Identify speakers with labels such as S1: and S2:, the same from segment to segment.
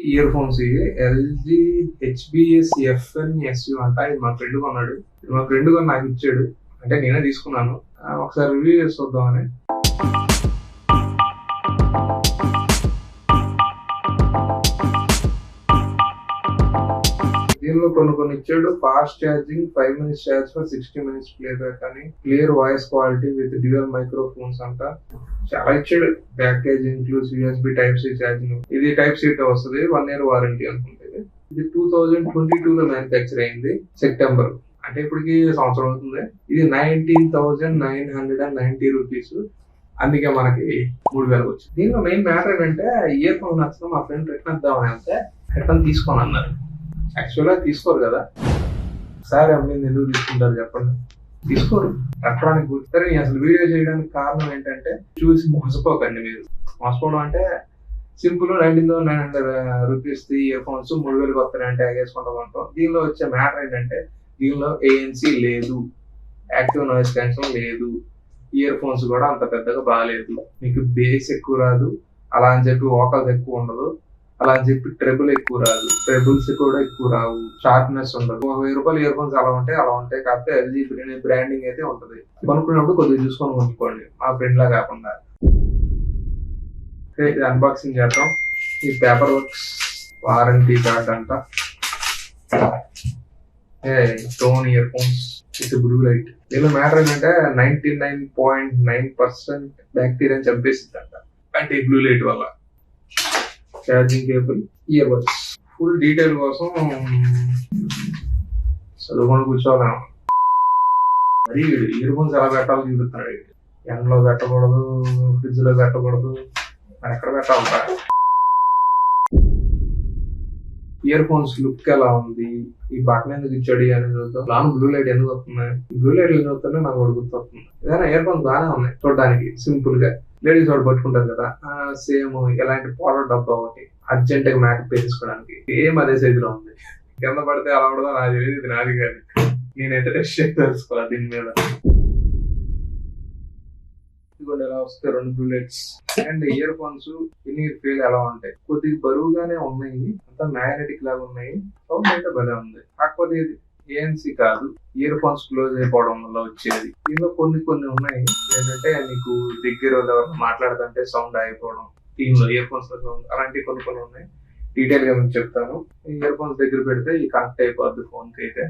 S1: Ear phones LG HBS ఎఫ్ఎన్ఎస్యు అంట. ఇది మా ఫ్రెండ్ కొన్నాడు. మా ఫ్రెండ్ కొని నాకు ఇచ్చాడు, అంటే నేనే తీసుకున్నాను. ఒకసారి రివ్యూ చేసి చూద్దామని. దీనిలో కొన్ని ఇచ్చాడు. Fast charging, 5 minutes charge for 60 minutes playback అని, clear voice quality with dual microphones అంట. చాలా ఇచ్చాడు. Package includes USB type C charging. ఇది టైప్ సి వస్తుంది. 1 year వారంటీ అనుకుంటుంది. ఇది 2022లో మ్యానుఫ్యాక్చర్ అయింది, సెప్టెంబర్. అంటే ఇప్పటికి సంవత్సరం అవుతుంది. ఇది 19,990 రూపీస్. అందుకే మనకి 3,000 వచ్చింది. దీనిలో మెయిన్ మ్యాటర్ ఏంటంటే, ఇయర్ ఫోన్ నచ్చడం మా ఫ్రెండ్ రిటర్న్ ఇద్దామని అంటే రిటర్న్ తీసుకోని అన్నారు. యాక్చువల్గా తీసుకోరు కదా, సార్ అమ్మింది ఎందుకు తీసుకుంటారు చెప్పండి, తీసుకోరు. Electronic goods. సరే, అసలు వీడియో చేయడానికి కారణం ఏంటంటే, చూసి మోసపోకండి. మీరు మోసపోవడం అంటే సింపుల్. 19,900 రూపీస్ ఇయర్ ఫోన్స్ 3,000 వస్తాయంటే వేసుకుంటూ ఉంటాం. దీనిలో వచ్చే మ్యాటర్ ఏంటంటే, దీనిలో ANC లేదు, యాక్టివ్ నాయిస్ క్యాన్సిల్ లేదు, ఇయర్ ఫోన్స్ కూడా అంత పెద్దగా బాగాలేదు, మీకు బేస్ ఎక్కువ రాదు, అలా అని చెప్పి వోకల్స్ ఎక్కువ ఉండదు, అలా అని చెప్పి ట్రెబుల్ ఎక్కువ రాదు, ట్రెబుల్స్ కూడా ఎక్కువ రావు, షార్ప్నెస్ ఉండదు. 1,000 రూపాయలు ఇయర్ ఫోన్స్ అలా ఉంటాయి. కాకపోతే ఎల్జీ బ్రాండింగ్ అయితే ఉంటుంది. కొనుక్కున్నప్పుడు కొద్దిగా చూసుకొని కొనుక్కోండి, మా ఫ్రెండ్ లా కాకుండా. ఇది అన్బాక్సింగ్ చేద్దాం. ఈ పేపర్ వర్క్స్, వారంటీ కార్డ్ అంట, tone ear phones with blue light. దీనిలో మ్యాటర్ ఏంటంటే 99.9% బ్యాక్టీరియాని చంపేసింది అంట, అంటే బ్లూ లైట్ వల్ల. Charging cable, ear buds. Full detail కోసం చదువుకొని కూర్చోలేము. మరి ఇయర్ ఫోన్స్ ఎలా పెట్టాలో చూపిస్తున్నాడు. ఎండలో పెట్టకూడదు, ఫ్రిడ్జ్ లో పెట్టకూడదు, మరి ఎక్కడ పెట్టాలి? ఇయర్ ఫోన్స్ లుక్ ఎలా ఉంది, ఈ బటన్ ఎందుకు ఇచ్చాడు అని చూద్దాం. లాంగ్ బ్లూ లైట్ ఎందుకు వస్తున్నాయి, బ్లూ లైట్ ఎందుకు వస్తున్నాయి నాకు కూడా గుర్తొస్తుంది. ఏదైనా ఇయర్ ఫోన్స్ బాగానే ఉన్నాయి చూడడానికి, సింపుల్ గా. లేడీస్ వాడు పట్టుకుంటారు కదా, సేమ్ ఎలాంటి పౌడర్ డబ్బా ఒకటి అర్జెంట్ గా మేకప్ వేసుకోవడానికి. సేమ్ అదే సైజ్ లో ఉంది. కింద పడితే అలా ఉండదో నాకు తెలియదు, ఇది నాది కాదు. నేనైతే టెస్ట్ చేసి తెలుసుకోవాలి దీని మీద. ఇదిగోండి ఎలా వస్తే 2 bullets. And ear phones year feel ఎలా ఉంటాయి, కొద్దిగా బరువుగానే ఉన్నాయి, అంతా మ్యాగ్నెటిక్ లాగా ఉన్నాయి. సౌండ్ అయితే భలే ఉంది. కాకపోతే ఇది ANC కాదు, ఇయర్ ఫోన్స్ క్లోజ్ అయిపోవడం వల్ల వచ్చేది. దీనిలో కొన్ని ఉన్నాయి ఏంటంటే, మీకు దగ్గర మాట్లాడుతుంటే సౌండ్ అయిపోవడం, దీనిలో ఇయర్ ఫోన్స్ లో సౌండ్, అలాంటివి కొన్ని ఉన్నాయి. డీటెయిల్ గా మీకు చెప్తాను. ఇయర్ ఫోన్స్ దగ్గర పెడితే ఈ కనెక్ట్ అయిపోద్ది ఫోన్ కి. అయితే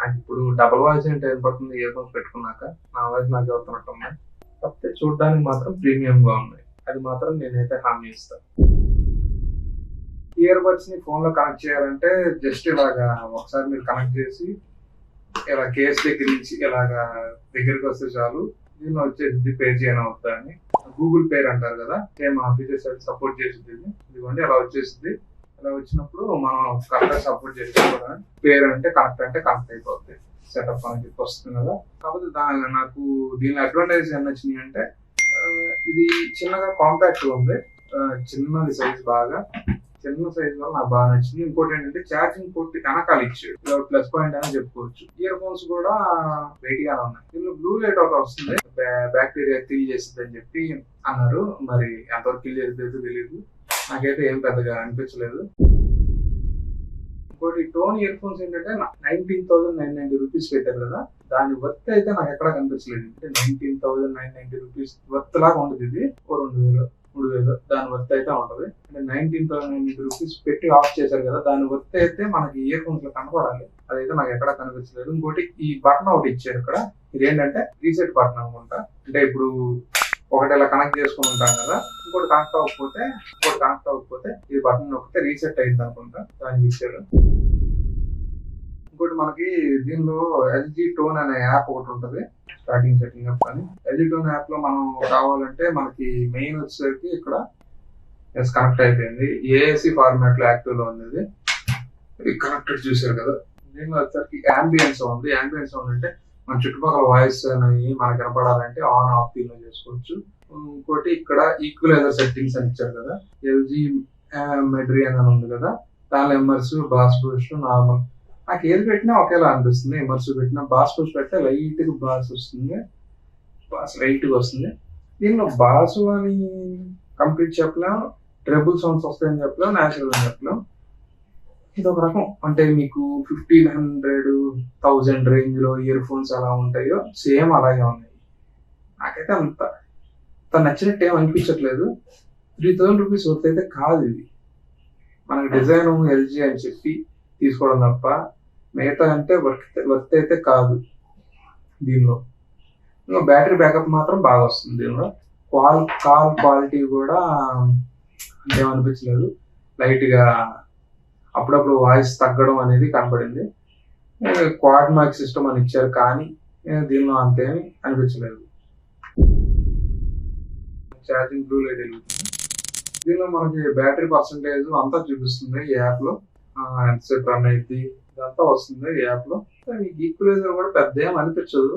S1: నాకు ఇప్పుడు డబల్ వాయిస్ ఏంటి ఏర్పడుతుంది ఇయర్ ఫోన్స్ పెట్టుకున్నాక. నా వాయిస్ నాకు అవుతున్నట్టు ఉన్నాయి, కాకపోతే చూడడానికి మాత్రం ప్రీమియం గా ఉన్నాయి. అది మాత్రం నేనైతే హామీ ఇస్తాను. ఇయర్ బడ్స్ ని ఫోన్ లో కనెక్ట్ చేయాలంటే జస్ట్ ఇలాగా ఒకసారి మీరు కనెక్ట్ చేసి ఇలా కేస్ దగ్గర నుంచి ఇలాగా దగ్గరికి వస్తే చాలు. దీనిలో వచ్చేది పే చేయని అవుతా అని గూగుల్ పే అంటారు కదా, సేమ్ ఆ ఫీచర్స్ సపోర్ట్ చేసింది. ఇదిగోండి అలా వచ్చేసింది. ఇలా వచ్చినప్పుడు మనం కరెక్ట్ గా సపోర్ట్ చేసుకోవాలి. పేరు అంటే కనెక్ట్ అయిపోతుంది. సెటప్ అని చెప్పి వస్తుంది కదా. కాకపోతే నాకు దీని అడ్వాంటేజ్ ఏం నచ్చినాయి అంటే, ఇది చిన్నగా కాంపాక్ట్ ఉంది, చిన్నది సైజ్, బాగా చిన్న సైజ్ వల్ల నాకు బాగా నచ్చింది. ఇంకోటి ఏంటంటే ఛార్జింగ్ పోర్ట్ వెనకాల ఇచ్చాడు, ప్లస్ పాయింట్ అని చెప్పుకోవచ్చు. ఇయర్ ఫోన్స్ కూడా వెయిట్ గానే ఉన్నాయి. దీనిలో బ్లూ లైట్ ఒకటి వస్తుంది, బ్యాక్టీరియా కిల్ చేస్తుంది అని చెప్పి అన్నారు. మరి ఎంతవరకు కిల్ చేసేది తెలియదు, నాకైతే ఏం పెద్దగా అనిపించలేదు. ఇంకోటి టోన్ ఇయర్ ఫోన్స్ ఏంటంటే 19,990 రూపీస్ పెట్టారు కదా, దాని వర్త్ అయితే నాకు ఎక్కడ కనిపించలేదు. అంటే 19,990 రూపీస్ వర్త్ లాగా ఉంటుంది. ఇది 2,000 3,000 దాని వర్త్ అయితే ఉంటది. అంటే 19,990 రూపీస్ పెట్టి ఆఫ్ చేశారు కదా, దాని వర్త్ అయితే మనకి ఇయర్ ఫోన్స్ లో కనపడాలి. అదైతే నాకు ఎక్కడ కనిపించలేదు. ఇంకోటి ఈ బటన్ ఒకటి ఇచ్చారు ఇక్కడ, ఇదేంటంటే రీసెట్ బటన్ అనుకుంటా. అంటే ఇప్పుడు ఒకటి ఇలా కనెక్ట్ చేసుకుని ఉంటాం కదా, ఇంకోటి కనెక్ట్ అవ్వకపోతే ఈ బటన్ నొక్కితే రీసెట్ అయింది అనుకుంటా, దానికి ఇచ్చారు. ఇంకోటి మనకి దీనిలో ఎల్జీ టోన్ అనే యాప్ ఒకటి ఉంటుంది, స్టార్టింగ్ సెట్టింగ్ అప్ అని. ఎల్జీ టోన్ యాప్ లో మనం కావాలంటే మనకి మెయిన్ వచ్చేసరికి ఇక్కడ కనెక్ట్ అయిపోయింది. AAC ఫార్మాట్ లో యాక్టివ్ లో ఉంది. ఇది కనెక్టెడ్ చూసారు కదా. దీనిలో వచ్చేసరికి యాంబియన్స్ సౌండ్. యాంబియన్స్ సౌండ్ అంటే మన చుట్టుపక్కల వాయిస్ అనేవి మనకు కనపడాలంటే ఆన్ ఆఫ్ దీనిలో చేసుకోవచ్చు. ఇంకోటి ఇక్కడ ఈక్వలైజర్ సెట్టింగ్స్ అని ఇచ్చారు కదా, ఎల్జీ మెడ్రియన్ అని ఉంది కదా, దానిలో ఇమ్మర్సివ్, బాస్ బూస్ట్, నార్మల్. నాకు ఏది పెట్టినా ఒకేలా అనిపిస్తుంది. ఇమ్మర్సివ్ పెట్టినా, బాస్ బూస్ట్ పెడితే లైట్ గా బాస్ వస్తుంది, బాస్ లైట్ గా వస్తుంది. దీనిలో బాస్ అని కంప్లీట్ చెప్పలేము, ట్రబుల్ సౌండ్స్ వస్తాయని చెప్పలేం, న్యాచురల్ అని చెప్పలేం. ఇది ఒక రకం. అంటే మీకు 1500-1000 రేంజ్ లో ఇయర్ ఫోన్స్ ఎలా ఉంటాయో సేమ్ అలాగే ఉన్నాయి. నాకైతే అంత నచ్చినట్టు ఏం అనిపించట్లేదు. 3000 రూపీస్ వర్త్ అయితే కాదు ఇది. మనకి డిజైన్ ఎల్జీ అని చెప్పి తీసుకోవడం తప్ప మిగతా అంటే వర్త్ అయితే కాదు దీనిలో. ఇంకా బ్యాటరీ బ్యాకప్ మాత్రం బాగా వస్తుంది దీనిలో. కాల్ క్వాలిటీ కూడా ఏమనిపించలేదు. లైట్ గా అప్పుడప్పుడు వాయిస్ తగ్గడం అనేది కనబడింది. క్వాడ్ మైక్ సిస్టమ్ అని ఇచ్చారు కానీ దీనిలో అంతేమి అనిపించలేదు. ఛార్జింగ్ బ్లూ లైట్ వెలుగుతుంది. దీనిలో మనకి బ్యాటరీ పర్సంటేజ్ అంతా చూపిస్తుంది ఈ యాప్ లో. ఎంతసేపు రన్ అయింది ఇదంతా వస్తుంది ఈ యాప్ లో. మీకు ఈక్వలైజర్ కూడా పెద్ద ఏం అనిపించదు.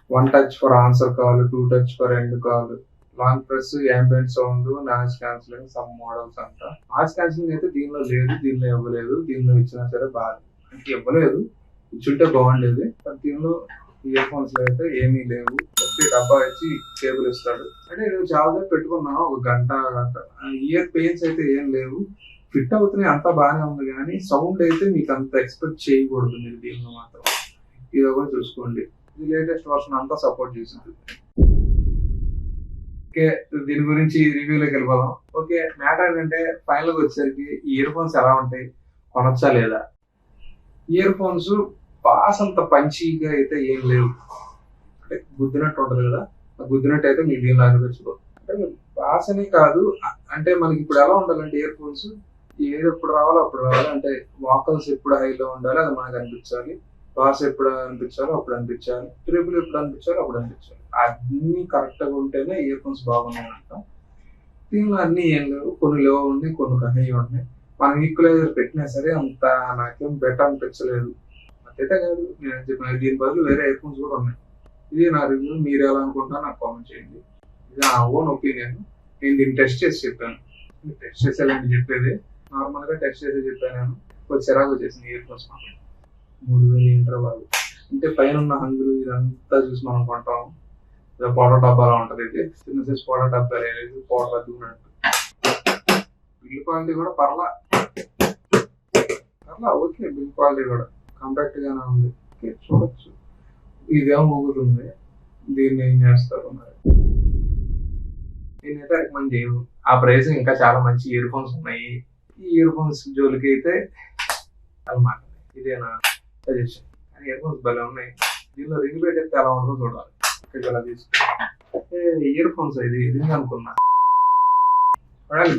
S1: 1 touch for answer call, 2 touch for end call, long press, ambient sound, noise cancelling, some models అంట. నాయిస్ క్యాన్సిలింగ్ అయితే దీనిలో లేదు, దీనిలో ఇవ్వలేదు. దీనిలో ఇచ్చినా సరే బాగా అంటే ఇవ్వలేదు, ఇచ్చుంటే బాగుండేది. బట్ దీనిలో ఇయర్ ఫోన్స్ లో అయితే ఏమీ లేవు. డబ్బా ఇచ్చి కేబుల్ ఇస్తాడు. అంటే నేను చాలా సేపు పెట్టుకున్నాను, ఒక గంట. ఇయర్ పెయిన్స్ అయితే ఏం లేవు, ఫిట్ అవుతున్నాయి, అంతా బాగానే ఉంది. కానీ సౌండ్ అయితే మీకు అంత ఎక్స్పెక్ట్ చేయకూడదు మీరు దీనిలో మాత్రం. ఇది ఒకటి చూసుకోండి. ఇది లేటెస్ట్ వర్షన్ అంతా సపోర్ట్ చేసింది. ఓకే, దీని గురించి రివ్యూలోకి వెళ్ళిపోదాం. ఓకే, మ్యాటర్ ఏంటంటే ఫైనల్ గా వచ్చేసరికి ఇయర్ ఫోన్స్ ఎలా ఉంటాయి, కొనొచ్చా లేదా? ఇయర్ ఫోన్స్ బాస్ అంత పంచీగా అయితే ఏం లేవు. అంటే గుద్దినట్టు ఉంటుంది కదా, గుద్దినట్టు అయితే మీకు దీనిలో అనిపించదు. అంటే బాస్ అని కాదు, అంటే మనకి ఇప్పుడు ఎలా ఉండాలంటే ఇయర్ ఫోన్స్ ఏది ఎప్పుడు రావాలో అప్పుడు రావాలి. అంటే వాకల్స్ ఎప్పుడు హైలో ఉండాలి అది మనకు అనిపించాలి, బాస్ ఎప్పుడు అనిపించాలో అప్పుడు అనిపించాలి, ట్రిపుల్ ఎప్పుడు అనిపించాలో అప్పుడు అనిపించాలి. అన్ని కరెక్ట్ గా ఉంటేనే ఇయర్ ఫోన్స్ బాగున్నాయంట. దీనిలో అన్ని ఏం లేవు, కొన్ని లో ఉన్నాయి, కొన్ని హై ఉన్నాయి. మనం ఈక్వలైజర్ పెట్టినా సరే అంత నాకేం బెటర్ అనిపించలేదు. అయితే కాదు, నేను చెప్పిన దీని బదులు వేరే ఇయర్ ఫోన్స్ కూడా ఉన్నాయి. ఇది నా రివ్యూ. మీరు ఎలా అనుకుంటున్నా నాకు కామెంట్ చేయండి. ఇది నా ఓన్ ఒపీనియన్. నేను దీన్ని టెస్ట్ చేసి చెప్పాను. టెస్ట్ చేసేయాలని చెప్పేది, నార్మల్ గా టెస్ట్ చేసి చెప్పాను. నేను కొంచెం చిరాకు వచ్చేసింది ఇయర్ ఫోన్స్ మాత్రం. 3000 ఏంటారు వాళ్ళు అంటే పైన ఉన్న హంగులు ఇదంతా చూసి మనం కొంటాం. పౌడర్ డబ్బాలా ఉంటది, ఇది చిన్న సైజ్ పౌడర్ డబ్బా లేదు, పౌడర్ అద్దుకున్నట్టు. బిల్ క్వాలిటీ కూడా పర్లా ఓకే, బిల్ క్వాలిటీ కూడా కాంపాక్ట్ గానే ఉంది. ఓకే, చూడొచ్చు. ఇదేమో ఊగుతుంది, దీన్ని ఏం చేస్తారు మరి. నేనైతే రికమెండ్ చేయను. ఆ ప్రైస్ ఇంకా చాలా మంచి ఇయర్ ఫోన్స్ ఉన్నాయి. ఈ ఇయర్ ఫోన్స్ జోలికి అయితే అనమాట. ఇదే నా సజెషన్. కానీ ఇయర్ ఫోన్స్ భలే ఉన్నాయి. దీనిలో రింగ్ పెట్టేస్తే ఎలా ఉంటుందో చూడాలి. ఇలా తీసుకుంటే ఇయర్ ఫోన్స్ ఇది రింగ్ అనుకున్నా.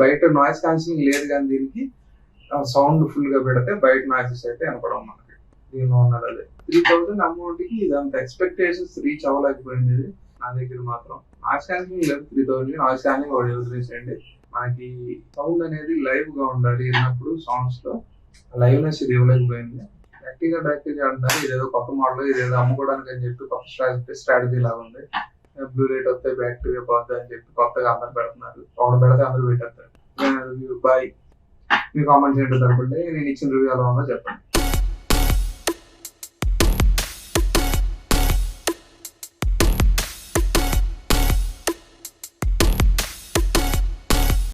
S1: బయట నాయిస్ క్యాన్సిలింగ్ లేదు, కానీ దీనికి సౌండ్ ఫుల్ గా పెడితే బయట నాయిసెస్ అయితే వినపడవు మనకి. దీనిలో ఉన్నది అదే 3000 అమౌంట్ కి ఇదంత ఎక్స్పెక్టేషన్స్ రీచ్ అవ్వలేకపోయింది. నా దగ్గర మాత్రం నాయిస్ క్యాన్సిలింగ్ లేదు. 3000 నాయిస్ క్యాన్సిలింగ్ ఒకటి వదిలేసేయండి. మనకి సౌండ్ అనేది లైవ్ గా ఉండాలి. విన్నప్పుడు సాంగ్స్ లో లైవ్నెస్ ఇది ఇవ్వలేకపోయింది. బ్యాక్టీరియా అంటారు, ఇదేదో కొత్త మోడల్, ఇదేదో అమ్ముకోవడానికి అని చెప్పి కొత్త స్ట్రాటజీ లాగా ఉంది. బ్లూ లైట్ వస్తే బ్యాక్టీరియా పోద్ది అని చెప్పి కొత్తగా అందరు పెడుతున్నారు. ఒకటి పెడితే అందరూ పెట్టేస్తారు. బాయ్. మీ కామెంట్స్ ఏంటో అనుకుంటే నేను ఇచ్చిన రివ్యూ ఎలా ఉందో చెప్పండి.